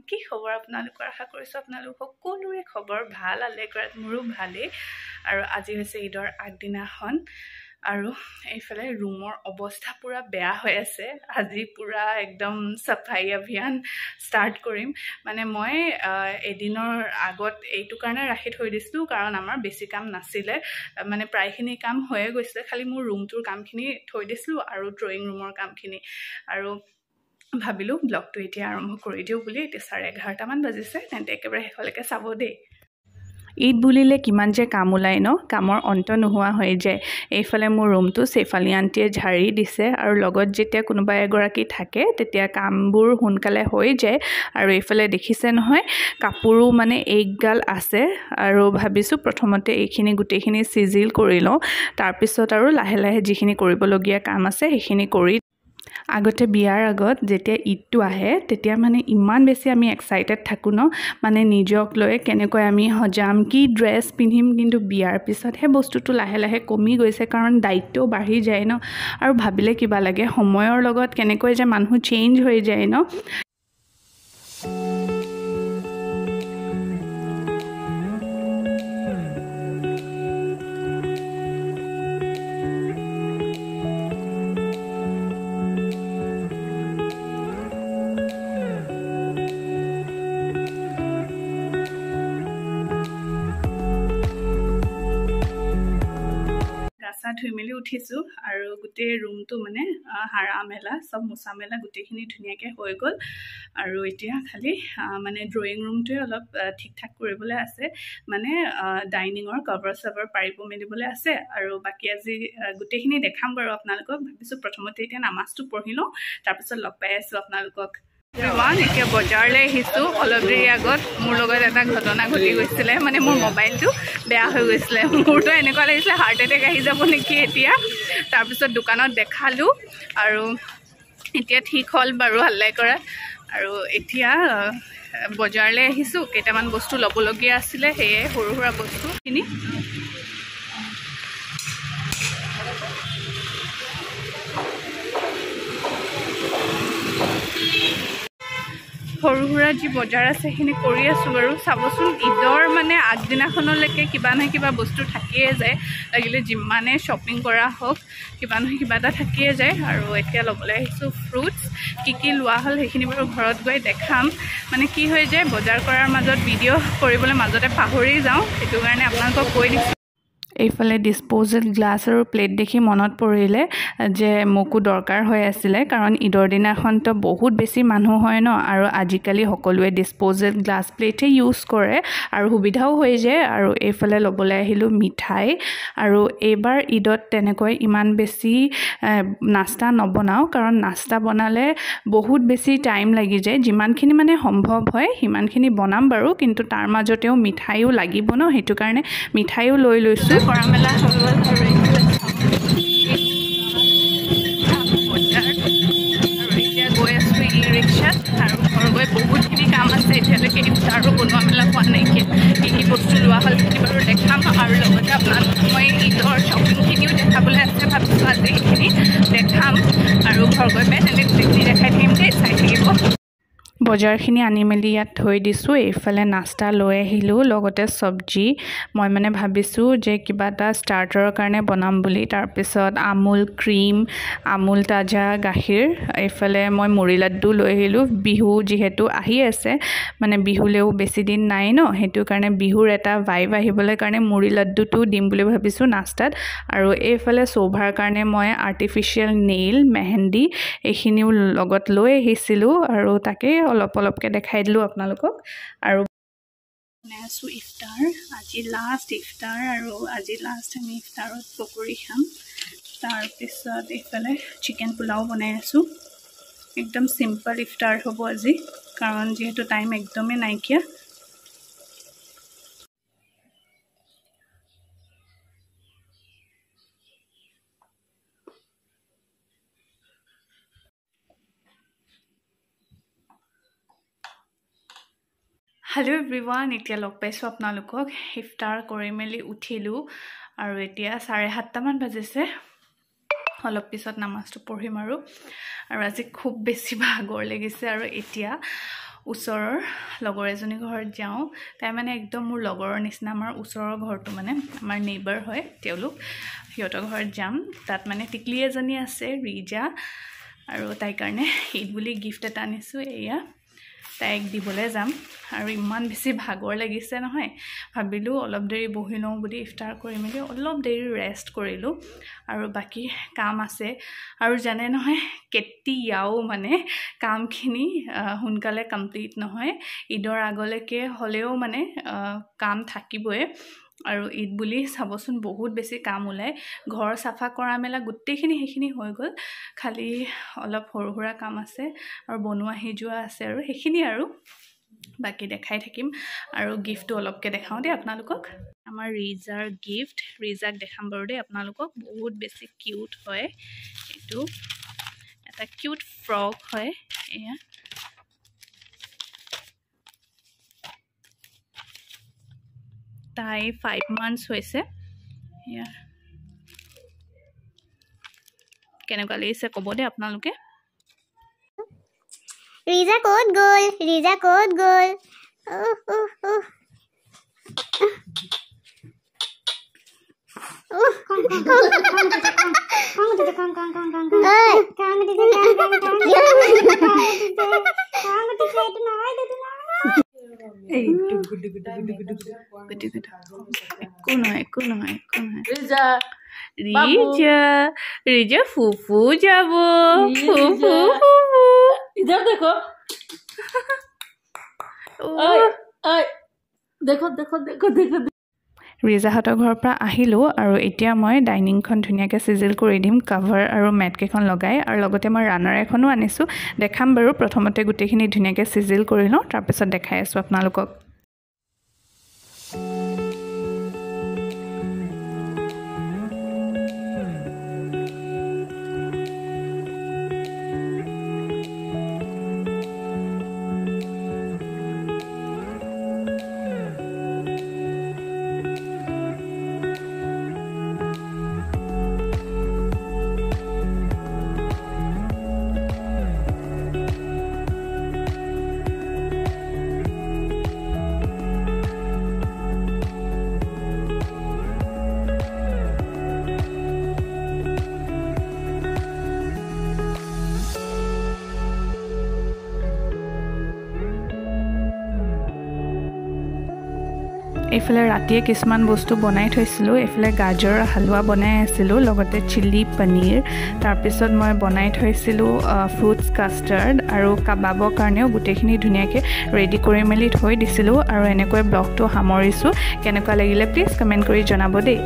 কি খবৰ আপোনালোকৰ আশা কৰিছোঁ আপোনালোক সকলোৰে খবৰ ভাল আলেগ্ৰাত মোৰো ভালেই আৰু আজি হৈছে ঈদৰ আগদিনাখন আৰু এইফালে ৰুমৰ অৱস্থা পুৰা বেয়া হৈ আছে আজি পুৰা একদম সাফাই অভিযান ষ্টাৰ্ট কৰিম মানে মই এদিনৰ আগত এইটো কাৰণে ৰাখি থৈ দিছিলো কাৰণ আমাৰ বেছি কাম নাছিলে মানে প্ৰায়খিনি কাম হৈয়ে গৈছিলে খালি মোৰ ৰুমটোৰ কামখিনি থৈ দিছিলো আৰু ড্ৰয়িং ৰুমৰ কামখিনি আৰু ভাবিলো ব্লগটো এতিয়া আৰম্ভ কৰি দিও বুলি এতিয়া 11:30 মান বাজিছে তেন্তে একেবাৰে হেফালেকে চাব দেই ঈদ বুলিলে কিমান যে কাম ওলাই ন কামৰ অন্ত নোহোৱা হৈ যায় এইফালে মোৰ ৰুমটো সেফালি আন্টিয়ে ঝাৰি দিছে আৰু লগত যেতিয়া কোনোবা এগৰাকী থাকে তেতিয়া কামবোৰ সোনকালে হৈ যায় আৰু এইফালে দেখিছে নহয় কাপোৰো মানে একগাল আছে আৰু ভাবিছো প্ৰথমতে এইখিনি গুটেখিনি সিজিল কৰি লওঁ তাৰ পিছত আৰু লাহে লাহে যিখিনি কৰিবলগীয়া কাম আছে সেইখিনি কৰি আগতে বিয়াৰ আগত যেতিয়া ঈদটো আহে তেতিয়া মানে ইমান বেছি আমি এক্সাইটেড থাকো ন মানে নিজক লৈ কেনেকৈ আমি হজাম কি ড্ৰেছ পিন্ধিম কিন্তু বিয়াৰ পিছত হে বস্তুটো লাহে লাহে কমি গৈছে কাৰণ দায়িত্বও বাঢ়ি যায় ন আৰু ভাবিলে কিবা লাগে সময়ৰ লগত কেনেকৈ যে মানুহ চেঞ্জ হৈ যায় ন ধুই মেলি উঠিছো আৰু গোটেই ৰুমটো মানে হাৰা মেলা সব মুছা মেলা গোটেইখিনি ধুনীয়াকৈ হৈ গ'ল আৰু এতিয়া খালি মানে ড্ৰয়িং ৰুমটোৱে অলপ ঠিক ঠাক কৰিবলৈ আছে মানে ডাইনিঙৰ কভাৰ সাভাৰ পাৰিব মেলিবলৈ আছে আৰু বাকি আজি গোটেইখিনি দেখাম বাৰু আপোনালোকক ভাবিছো প্ৰথমতে এতিয়া নামাজটো পঢ়ি লওঁ তাৰপিছত লগ পাই আছো আপোনালোকক এতিয়া বজাৰলৈ আহিছো অলপ দেৰি আগত মোৰ লগত এটা ঘটনা ঘটি গৈছিলে মানে মোৰ মোবাইলটো বেয়া হৈ গৈছিলে মোৰতো এনেকুৱা লাগিছিলে হাৰ্ট এটেক আহি যাব নেকি এতিয়া তাৰপিছত দোকানত দেখালো আৰু এতিয়া ঠিক হ'ল বাৰু হাল্লাই কৰা আৰু এতিয়া বজাৰলৈ আহিছো কেইটামান বস্তু ল'বলগীয়া আছিলে সেয়ে সৰু সুৰা বস্তুখিনি সৰু সুৰা যি বজাৰ আছে সেইখিনি কৰি আছো বাৰু চাবচোন ঈদৰ মানে আগদিনাখনলৈকে কিবা নহয় কিবা বস্তু থাকিয়ে যায় লাগিলে যিমানে শ্বপিং কৰা হওক কিবা নহয় কিবা এটা থাকিয়ে যায় আৰু এতিয়া ল'বলৈ আহিছোঁ ফ্ৰুটছ কি লোৱা হ'ল সেইখিনি বাৰু ঘৰত গৈ দেখাম মানে কি হৈ যায় বজাৰ কৰাৰ মাজত ভিডিঅ' কৰিবলৈ মাজতে পাহৰি যাওঁ সেইটো কাৰণে আপোনালোকক কৈ দিছোঁ এইফালে ডিসপোজেল গ্লাছ আৰু প্লেট দেখি মনত পৰিলে যে মোকো দৰকাৰ হৈ আছিল কাৰণ ঈদৰ দিনাখনটো বহুত বেছি মানুহ হয় ন আৰু আজিকালি সকলোৱে ডিসপোজেল গ্লাছ প্লেটে ইউজ কৰে আৰু সুবিধাও হৈ যায় আৰু এইফালে ল'বলৈ আহিলো মিঠাই আৰু এইবাৰ ঈদত তেনেকৈ ইমান বেছি নাস্তা নবনাও কাৰণ নাস্তা বনালে বহুত বেছি টাইম লাগি যায় যিমানখিনি মানে সম্ভৱ হয় সিমানখিনি বনাম বাৰু কিন্তু তাৰ মাজতেও মিঠাইও লাগিব ন হেতু কাৰণে মিঠাইও লৈ লৈছো কৰা মেলা হৈ গ'ল আৰু এতিয়া গৈ আছোঁ ই ৰিক্সাত আৰু ঘৰ গৈ বহুতখিনি কাম আছে এতিয়ালৈকে ইফতাৰো বনোৱা মেলা হোৱা নাইকিয়া কি বস্তু লোৱা হ'ল সেইখিনি বাৰু দেখাম আৰু লগতে আপোনালোকক মই ঈদৰ শ্বপিংখিনিও দেখাবলৈ আছে ভাবিছোঁ আজি সেইখিনি দেখাম আৰু ঘৰ গৈ পাই তেন্তে গোটেইখিনি দেখাই থাকিম দেই চাই থাকিব বজাৰখিনি আনি মেলি ইয়াত থৈ দিছোঁ এইফালে নাস্তা লৈ আহিলোঁ লগতে চব্জি মই মানে ভাবিছোঁ যে কিবা এটা ষ্টাৰ্টাৰৰ কাৰণে বনাম বুলি তাৰপিছত আমুল ক্ৰীম আমুল তাজা গাখীৰ এইফালে মই মুড়ি লাড্ডু লৈ আহিলোঁ বিহু যিহেতু আহি আছে মানে বিহুলেও বেছি দিন নাই ন সেইটো কাৰণে বিহুৰ এটা ভাইব আহিবলৈ কাৰণে মুড়ি লাড্ডুটো দিম বুলি ভাবিছোঁ নাস্তাত আৰু এইফালে শোভাৰ কাৰণে মই আৰ্টিফিচিয়েল নেইল মেহেন্দি এইখিনিও লগত লৈ আহিছিলোঁ আৰু তাকে অলপকৈ দেখাই দিলোঁ আপোনালোকক আৰু বনাইছোঁ ইফতাৰ আজি লাষ্ট ইফতাৰ আৰু আজি লাষ্ট আমি ইফতাৰত পকৰি খাম তাৰপিছত এইফালে চিকেন পোলাও বনাই আছোঁ একদম সিম্পল ইফতাৰ হ'ব আজি কাৰণ যিহেতু টাইম একদমেই নাইকিয়া हेलो एवरीवन এতিয়া লগ পাইছো আপোনালোকক ইফতাৰ কৰি মেলি উঠিলো আৰু এতিয়া 7:30 মান বাজিছে অলপ পিছত নামাজটো পঢ়িম আৰু আজি খুব বেছি ভাগৰ লাগিছে আৰু এতিয়া ওচৰৰ লগৰ এজনী ঘৰত যাওঁ তাই মানে একদম মোৰ লগৰৰ নিচিনা আমাৰ ওচৰৰ ঘৰটো মানে আমাৰ নেইবাৰ হয় তেওঁলোক সিহঁতৰ ঘৰত যাম তাত মানে টিকলি এজনী আছে ৰিজা আৰু তাইৰ কাৰণে ঈদ বুলি গিফ্ট এটা আনিছোঁ এয়া তাইক দিবলৈ যাম আৰু ইমান বেছি ভাগৰ লাগিছে নহয় ভাবিলোঁ অলপ দেৰি বহি লওঁ বুলি ইফতাৰ কৰি মেলি অলপ দেৰি ৰেষ্ট কৰিলোঁ আৰু বাকী কাম আছে আৰু জানে নহয় কেতিয়াও মানে কামখিনি সোনকালে কমপ্লিট নহয় ঈদৰ আগলৈকে হ'লেও মানে কাম থাকিবই আৰু ঈদ বুলি চাবচোন বহুত বেছি কাম ওলায় ঘৰ চাফা কৰা মেলা গোটেইখিনি সেইখিনি হৈ গ'ল খালি অলপ সৰু সুৰা কাম আছে আৰু বনোৱা সিজোৱা আছে আৰু সেইখিনি আৰু বাকি দেখাই থাকিম আৰু গিফ্টটো অলপকে দেখাওঁ দেই আপোনালোকক আমাৰ ৰিজাৰ গিফ্ট ৰিজাক দেখাম বাৰু দেই আপোনালোকক বহুত বেছি কিউট হয় এইটো এটা কিউট ফ্ৰক হয় এয়া তাই 5 months হৈছে এয়া কেনেকুৱা লাগিছে ক'ব দেই আপোনালোকে ৰিজা ক'ত গ'ল ৰিজা ফুফু যাব ফুফু इधर देखो देखो देखो देखो देखो ৰিজাহঁতৰ ঘৰৰ পৰা আহিলোঁ আৰু এতিয়া মই ডাইনিংখন ধুনীয়াকৈ চিজিল কৰি দিম কাভাৰ আৰু মেটকেইখন লগাই আৰু লগতে মই ৰানাৰ এখনো আনিছোঁ দেখাম বাৰু প্ৰথমতে গোটেইখিনি ধুনীয়াকৈ চিজিল কৰি লওঁ তাৰপিছত দেখাই আছোঁ আপোনালোকক এইফালে ৰাতিয়ে কিছুমান বস্তু বনাই থৈছিলোঁ এইফালে গাজৰ হালৱা বনাই আছিলোঁ লগতে চিলি পনীৰ তাৰপিছত মই বনাই থৈছিলোঁ ফ্ৰুটছ কাষ্টাৰ্ড আৰু কাবাবৰ কাৰণেও গোটেইখিনি ধুনীয়াকৈ ৰেডি কৰি মেলি থৈ দিছিলোঁ আৰু এনেকৈ ব্লগটো সামৰিছোঁ কেনেকুৱা লাগিলে প্লিজ কমেণ্ট কৰি জনাব দেই